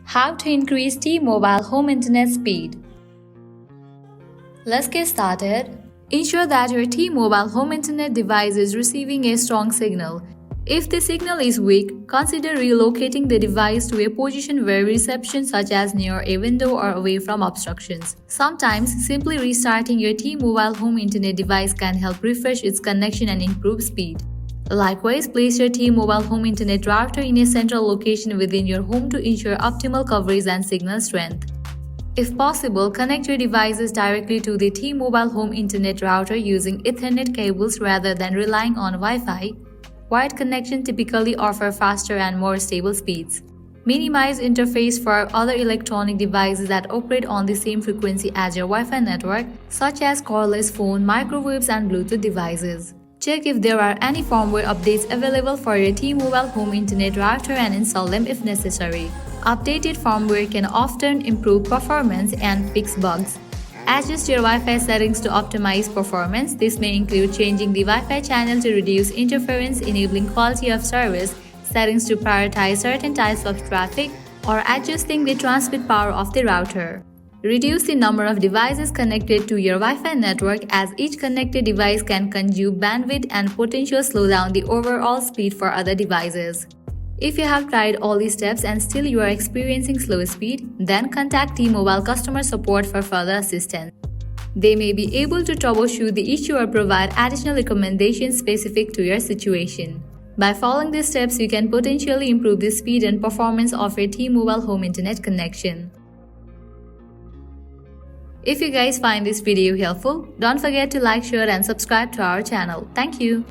How to increase T-Mobile home internet speed. Let's get started. Ensure that your T-Mobile home internet device is receiving a strong signal. If the signal is weak, consider relocating the device to a position where reception such as near a window or away from obstructions. Sometimes, simply restarting your T-Mobile home internet device can help refresh its connection and improve speed. Likewise, place your T-Mobile home internet router in a central location within your home to ensure optimal coverage and signal strength. If possible, connect your devices directly to the T-Mobile home internet router using Ethernet cables rather than relying on Wi-Fi. Wired connections typically offer faster and more stable speeds. Minimize interface for other electronic devices that operate on the same frequency as your Wi-Fi network, such as cordless phone, microwaves, and Bluetooth devices. Check if there are any firmware updates available for your T-Mobile home internet router and install them if necessary. Updated firmware can often improve performance and fix bugs. Adjust your Wi-Fi settings to optimize performance. This may include changing the Wi-Fi channel to reduce interference, enabling quality of service, settings to prioritize certain types of traffic, or adjusting the transmit power of the router. Reduce the number of devices connected to your Wi-Fi network, as each connected device can consume bandwidth and potentially slow down the overall speed for other devices. If you have tried all these steps and still you are experiencing slow speed, then contact T-Mobile customer support for further assistance. They may be able to troubleshoot the issue or provide additional recommendations specific to your situation. By following these steps, you can potentially improve the speed and performance of your T-Mobile home internet connection. If you guys find this video helpful, don't forget to like, share and subscribe to our channel. Thank you.